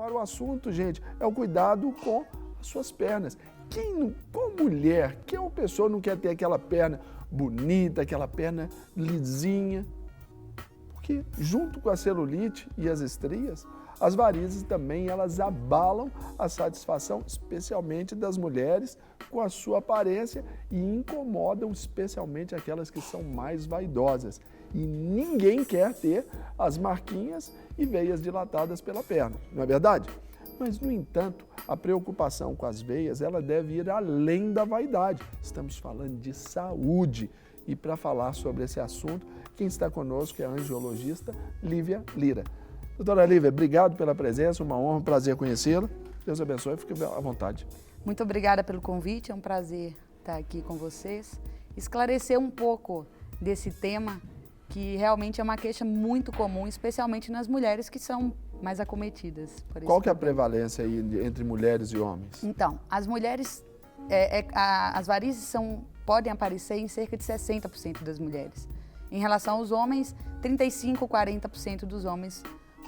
Agora, o assunto, gente, é o cuidado com as suas pernas. Qual mulher, que uma pessoa não quer ter aquela perna bonita, aquela perna lisinha? Porque junto com a celulite e as estrias, as varizes também elas abalam a satisfação, especialmente das mulheres, com a sua aparência e incomodam especialmente aquelas que são mais vaidosas. E ninguém quer ter as marquinhas e veias dilatadas pela perna, não é verdade? Mas, no entanto, a preocupação com as veias ela deve ir além da vaidade. Estamos falando de saúde. E para falar sobre esse assunto, quem está conosco é a angiologista Lívia Lira. Doutora Lívia, obrigado pela presença, uma honra, um prazer conhecê-la. Deus abençoe, fique à vontade. Muito obrigada pelo convite, é um prazer estar aqui com vocês. Esclarecer um pouco desse tema, que realmente é uma queixa muito comum, especialmente nas mulheres que são mais acometidas por esse Qual que é a problema. prevalência aí entre mulheres e homens? Então, as mulheres, as varizes podem aparecer em cerca de 60% das mulheres. Em relação aos homens, 35% a 40% dos homens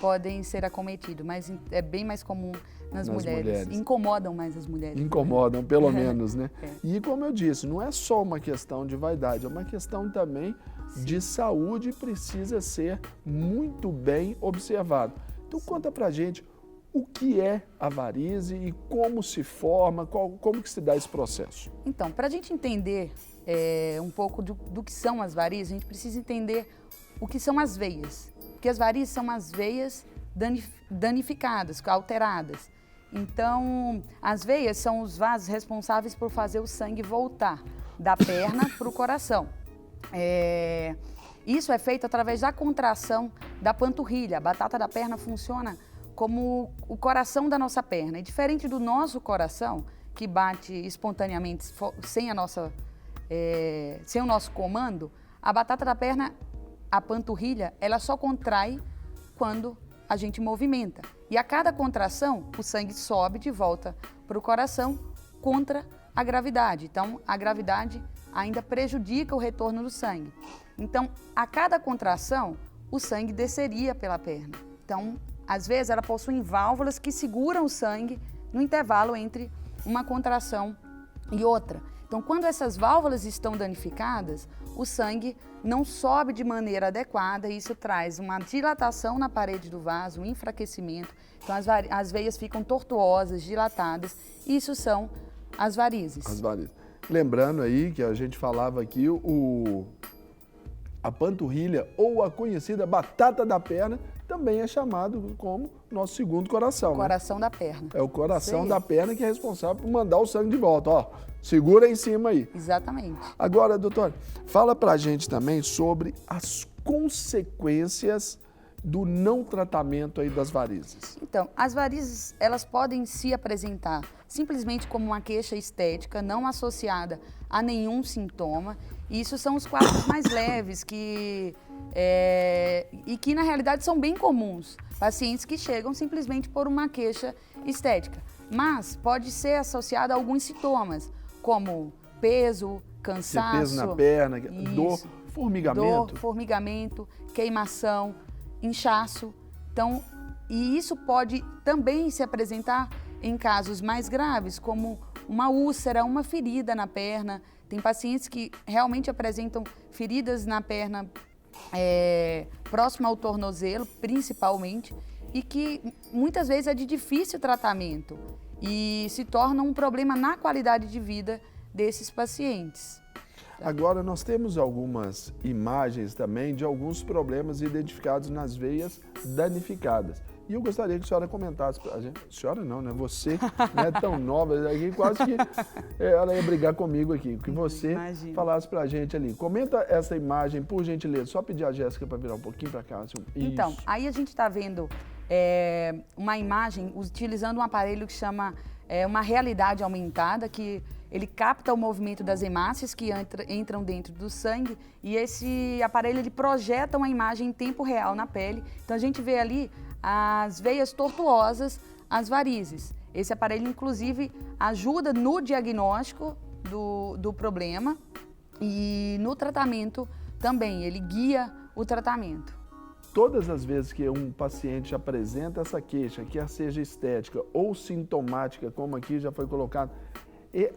podem ser acometidos, mas é bem mais comum nas mulheres. Incomodam mais as mulheres. Incomodam, pelo menos, né? É. E como eu disse, não é só uma questão de vaidade, é uma questão também de saúde e precisa ser muito bem observado. Então conta pra gente o que é a varize e como se forma, como que se dá esse processo. Então, para a gente entender um pouco do que são as varizes, a gente precisa entender o que são as veias. Porque as varizes são as veias danificadas, alteradas. Então, as veias são os vasos responsáveis por fazer o sangue voltar da perna para o coração. Isso é feito através da contração da panturrilha. A batata da perna funciona como o coração da nossa perna. E diferente do nosso coração, que bate espontaneamente sem o nosso comando, a batata da perna, a panturrilha, ela só contrai quando a gente movimenta. E a cada contração, o sangue sobe de volta para o coração contra a gravidade. Então, a gravidade ainda prejudica o retorno do sangue. Então, a cada contração, o sangue desceria pela perna. Então, às vezes, ela possui válvulas que seguram o sangue no intervalo entre uma contração e outra. Então, quando essas válvulas estão danificadas, o sangue não sobe de maneira adequada e isso traz uma dilatação na parede do vaso, um enfraquecimento. Então, as veias ficam tortuosas, dilatadas. Isso são as varizes. As varizes. Lembrando aí que a gente falava aqui, a panturrilha ou a conhecida batata da perna também é chamado como nosso segundo coração. O coração da perna. É o coração da perna que é responsável por mandar o sangue de volta. Ó, segura em cima aí. Exatamente. Agora, doutor, fala pra gente também sobre as consequências do não tratamento aí das varizes. Então, as varizes, elas podem se apresentar simplesmente como uma queixa estética, não associada a nenhum sintoma. E isso são os quadros mais leves e que, na realidade, são bem comuns. Pacientes que chegam simplesmente por uma queixa estética. Mas pode ser associada a alguns sintomas, como peso, cansaço. Peso na perna, dor, formigamento. Dor, formigamento, queimação, inchaço. Então, e isso pode também se apresentar em casos mais graves, como uma úlcera, uma ferida na perna. Tem pacientes que realmente apresentam feridas na perna próxima ao tornozelo, principalmente, e que muitas vezes é de difícil tratamento e se torna um problema na qualidade de vida desses pacientes. Agora, nós temos algumas imagens também de alguns problemas identificados nas veias danificadas. E eu gostaria que a senhora comentasse pra gente. Senhora não, né? Você não é tão nova, aqui quase que ela ia brigar comigo aqui. Que você falasse pra gente ali. Comenta essa imagem, por gentileza. Só pedir a Jéssica para virar um pouquinho para cá. Então, aí a gente está vendo uma imagem utilizando um aparelho que chama uma realidade aumentada, que ele capta o movimento das hemácias que entram dentro do sangue e esse aparelho ele projeta uma imagem em tempo real na pele. Então a gente vê ali as veias tortuosas, as varizes. Esse aparelho, inclusive, ajuda no diagnóstico do problema e no tratamento também. Ele guia o tratamento. todas as vezes que um paciente apresenta essa queixa, quer seja estética ou sintomática, como aqui já foi colocado,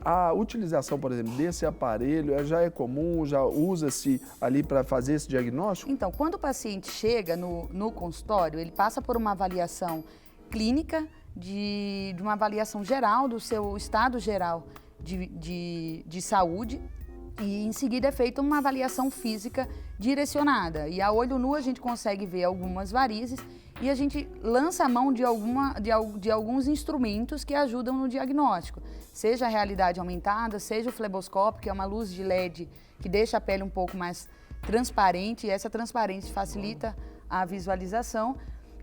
a utilização, por exemplo, desse aparelho já é comum, já usa-se ali para fazer esse diagnóstico? Então, quando o paciente chega no consultório, ele passa por uma avaliação clínica, de uma avaliação geral do seu estado geral de saúde, e em seguida é feita uma avaliação física direcionada. E a olho nu a gente consegue ver algumas varizes e a gente lança a mão de alguns instrumentos que ajudam no diagnóstico. Seja a realidade aumentada, seja o fleboscópio, que é uma luz de LED que deixa a pele um pouco mais transparente, e essa transparência facilita a visualização.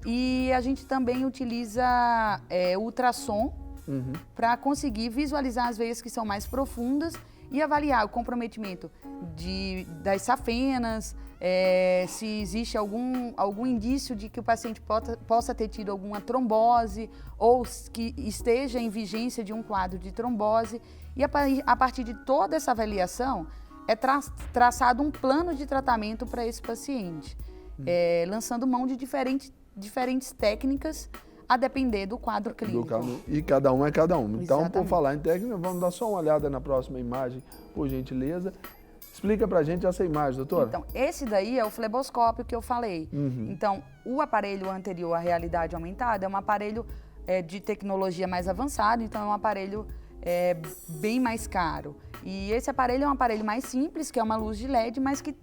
E a gente também utiliza ultrassom para conseguir visualizar as veias que são mais profundas e avaliar o comprometimento das safenas, se existe algum indício de que o paciente possa ter tido alguma trombose ou que esteja em vigência de um quadro de trombose. E a partir de toda essa avaliação, é traçado um plano de tratamento para esse paciente, lançando mão de diferentes técnicas a depender do quadro clínico. E cada um é cada um. Então, Exatamente. por falar em técnica, vamos dar só uma olhada na próxima imagem, por gentileza. Explica pra gente essa imagem, doutora. Então, esse daí é o fleboscópio que eu falei. Então, o aparelho anterior à realidade aumentada é um aparelho de tecnologia mais avançada, então é um aparelho bem mais caro. E esse aparelho é um aparelho mais simples, que é uma luz de LED, mas que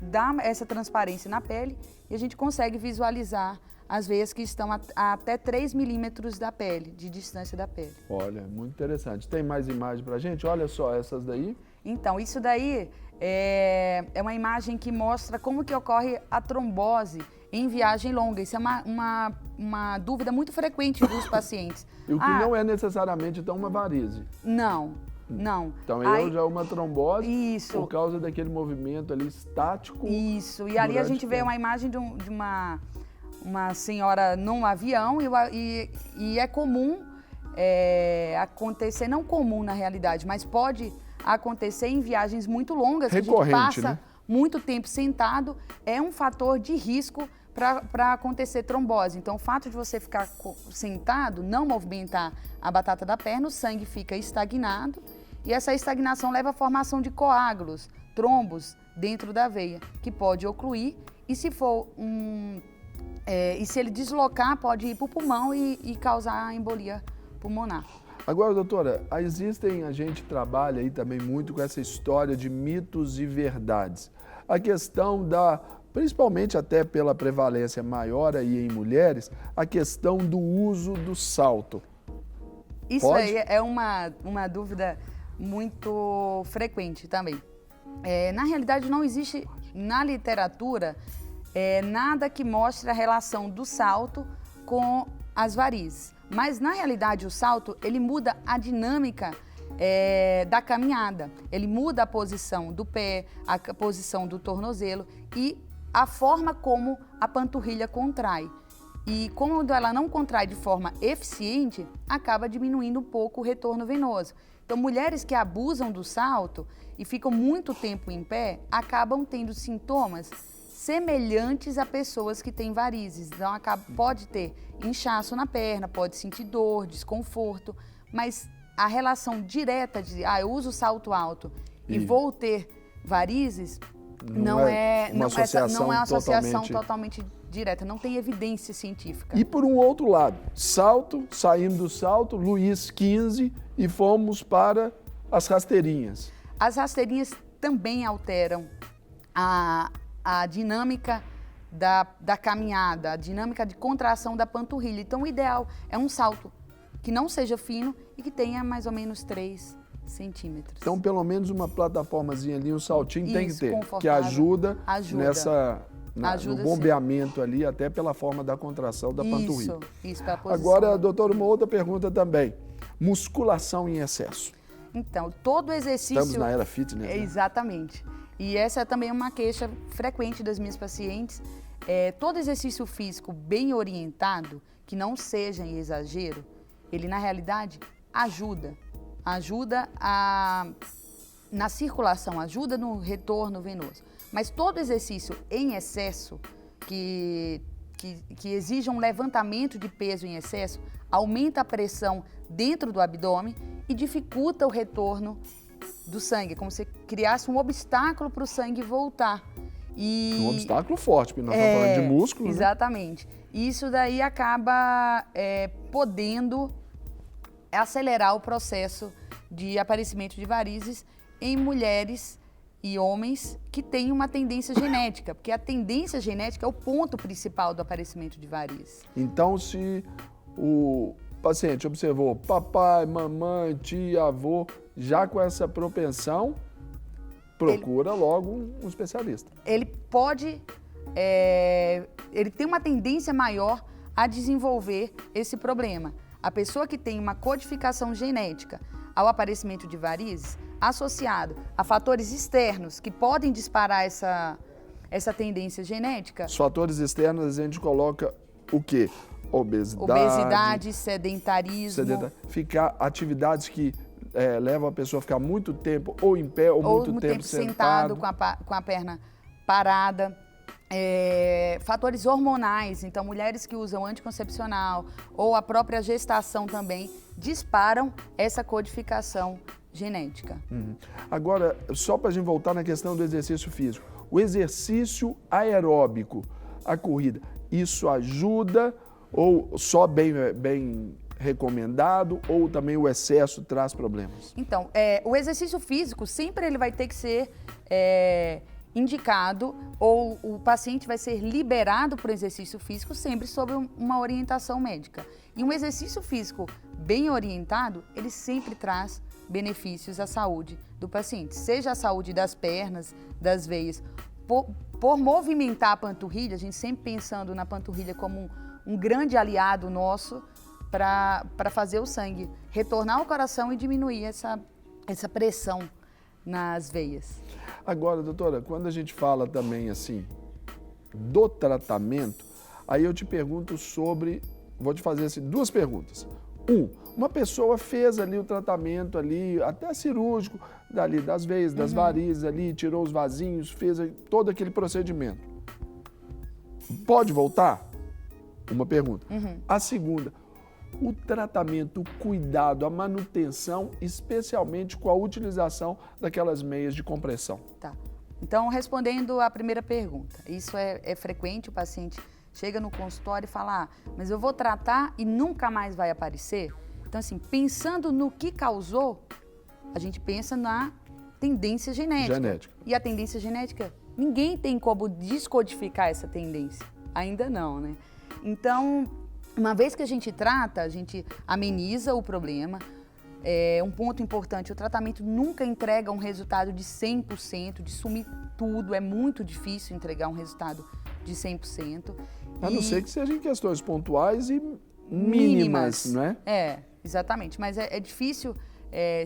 dá essa transparência na pele e a gente consegue visualizar as veias que estão a até 3 milímetros da pele, de distância da pele. Olha, muito interessante. Tem mais imagem pra gente? Olha só essas daí. Então, isso daí é uma imagem que mostra como que ocorre a trombose em viagem longa. Isso é uma dúvida muito frequente dos pacientes. E o que não é necessariamente, então, uma varize. Não. Então, já é uma trombose por causa daquele movimento ali estático. Isso, e ali a gente vê uma imagem de uma senhora num avião e é comum acontecer, não comum na realidade, mas pode acontecer em viagens muito longas, que a gente passa muito tempo sentado, é um fator de risco para acontecer trombose. Então, o fato de você ficar sentado, não movimentar a batata da perna, o sangue fica estagnado e essa estagnação leva à formação de coágulos, trombos dentro da veia, que pode ocluir e se for e se ele deslocar, pode ir para o pulmão e causar embolia pulmonar. Agora, doutora, a gente trabalha aí também muito com essa história de mitos e verdades. A questão principalmente até pela prevalência maior aí em mulheres, a questão do uso do salto. Isso aí é uma dúvida muito frequente também. Na realidade, não existe na literatura nada que mostre a relação do salto com as varizes. Mas, na realidade, o salto, ele muda a dinâmica da caminhada. Ele muda a posição do pé, a posição do tornozelo e a forma como a panturrilha contrai. E quando ela não contrai de forma eficiente, acaba diminuindo um pouco o retorno venoso. Então, mulheres que abusam do salto e ficam muito tempo em pé, acabam tendo sintomas semelhantes a pessoas que têm varizes. Então, pode ter inchaço na perna, pode sentir dor, desconforto, mas a relação direta de eu uso salto alto e vou ter varizes não é uma associação totalmente direta, não tem evidência científica. E por um outro lado, saímos do salto, Luiz XV e fomos para as rasteirinhas. As rasteirinhas também alteram a dinâmica da caminhada, a dinâmica de contração da panturrilha. Então, o ideal é um salto que não seja fino e que tenha mais ou menos 3 centímetros. Então, pelo menos uma plataformazinha ali, um saltinho tem que ter, que ajuda no bombeamento ali, até pela forma da contração da panturrilha. Isso, pela posição. Agora, doutor, uma outra pergunta também. Musculação em excesso. Então, todo exercício... Estamos na era fitness, né? Exatamente. E essa é também uma queixa frequente das minhas pacientes. Todo exercício físico bem orientado, que não seja em exagero, ele, na realidade, ajuda na circulação, ajuda no retorno venoso. Mas todo exercício em excesso, que exijam um levantamento de peso em excesso, aumenta a pressão dentro do abdômen e dificulta o retorno do sangue, como se criasse um obstáculo para o sangue voltar. Um obstáculo forte, porque nós estamos falando de músculo, exatamente. Né? Isso daí acaba podendo acelerar o processo de aparecimento de varizes em mulheres e homens que têm uma tendência genética, porque a tendência genética é o ponto principal do aparecimento de varizes. Então, se o paciente observou papai, mamãe, tia, avô, já com essa propensão, procura logo um especialista. Ele pode, ele tem uma tendência maior a desenvolver esse problema. A pessoa que tem uma codificação genética ao aparecimento de varizes, associado a fatores externos que podem disparar essa tendência genética. Os fatores externos a gente coloca o quê? Obesidade, sedentarismo. Ficar atividades que levam a pessoa a ficar muito tempo ou em pé ou muito tempo sentado. Com a perna parada. Fatores hormonais, então mulheres que usam anticoncepcional ou a própria gestação também disparam essa codificação genética. Agora, só para a gente voltar na questão do exercício físico, o exercício aeróbico, a corrida, isso ajuda ou só bem recomendado ou também o excesso traz problemas? Então, o exercício físico sempre ele vai ter que ser indicado ou o paciente vai ser liberado para o exercício físico sempre sob uma orientação médica. E um exercício físico bem orientado, ele sempre traz benefícios à saúde do paciente, seja a saúde das pernas, das veias. Por movimentar a panturrilha, a gente sempre pensando na panturrilha como um grande aliado nosso para fazer o sangue retornar ao coração e diminuir essa pressão nas veias. Agora, doutora, quando a gente fala também assim do tratamento, aí eu te pergunto sobre, vou te fazer assim, duas perguntas. Uma pessoa fez ali o tratamento ali, até cirúrgico, dali das veias, das varizes ali, tirou os vasinhos, fez todo aquele procedimento. Pode voltar? Uma pergunta. A segunda, o tratamento, o cuidado, a manutenção, especialmente com a utilização daquelas meias de compressão. Tá. Então, respondendo à primeira pergunta, isso é frequente, o paciente chega no consultório e fala, mas eu vou tratar e nunca mais vai aparecer? Então, assim, pensando no que causou, a gente pensa na tendência genética. E a tendência genética, ninguém tem como descodificar essa tendência. Ainda não, né? Então, uma vez que a gente trata, a gente ameniza o problema. Um ponto importante, o tratamento nunca entrega um resultado de 100%, de sumir tudo. É muito difícil entregar um resultado de 100%. A não ser que sejam em questões pontuais e mínimas, não é? Exatamente. Mas é difícil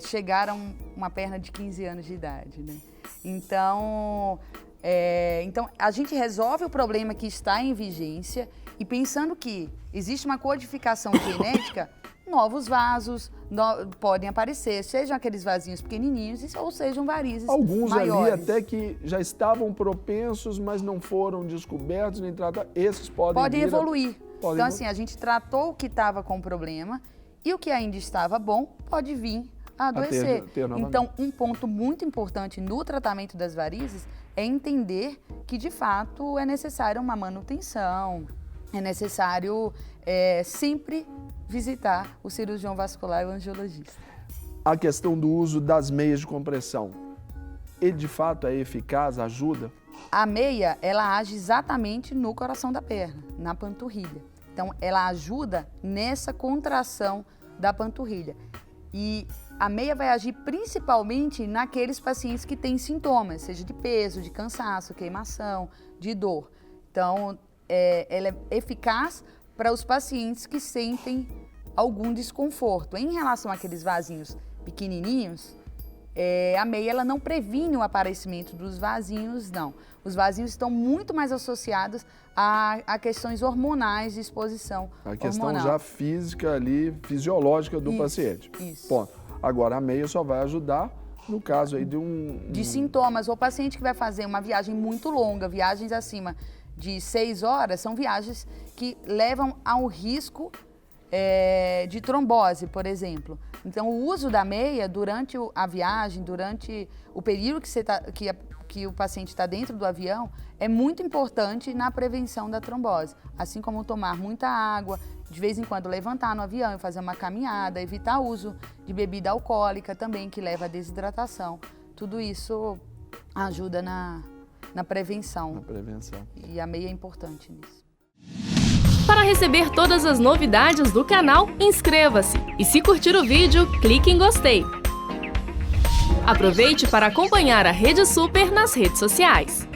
chegar a uma perna de 15 anos de idade, né? Então, a gente resolve o problema que está em vigência e pensando que existe uma codificação genética, novos vasos podem aparecer, sejam aqueles vasinhos pequenininhos ou sejam varizes alguns maiores. Ali até que já estavam propensos, mas não foram descobertos nem tratados, esses podem evoluir. Então, assim, a gente tratou o que estava com problema e o que ainda estava bom pode vir a adoecer. Então, um ponto muito importante no tratamento das varizes é entender que, de fato, é necessária uma manutenção, é necessário sempre visitar o cirurgião vascular e o angiologista. A questão do uso das meias de compressão, ele de fato é eficaz, ajuda? A meia, ela age exatamente no coração da perna, na panturrilha. Então, ela ajuda nessa contração da panturrilha. E a meia vai agir principalmente naqueles pacientes que têm sintomas, seja de peso, de cansaço, queimação, de dor. Então, ela é eficaz para os pacientes que sentem algum desconforto. Em relação àqueles vasinhos pequenininhos, a meia ela não previne o aparecimento dos vasinhos, não. Os vasinhos estão muito mais associados a questões hormonais de exposição hormonal. A questão já física ali, fisiológica do paciente. Isso. Ponto. Agora, a meia só vai ajudar no caso aí de sintomas. O paciente que vai fazer uma viagem muito longa, viagens acima de 6 horas são viagens que levam ao risco de trombose, por exemplo. Então, o uso da meia durante a viagem, durante o período que o paciente está dentro do avião, é muito importante na prevenção da trombose. Assim como tomar muita água, de vez em quando levantar no avião e fazer uma caminhada, evitar o uso de bebida alcoólica também, que leva à desidratação. Tudo isso ajuda na prevenção. Na prevenção. E a meia é importante nisso. Para receber todas as novidades do canal, inscreva-se e se curtir o vídeo, clique em gostei. Aproveite para acompanhar a Rede Super nas redes sociais.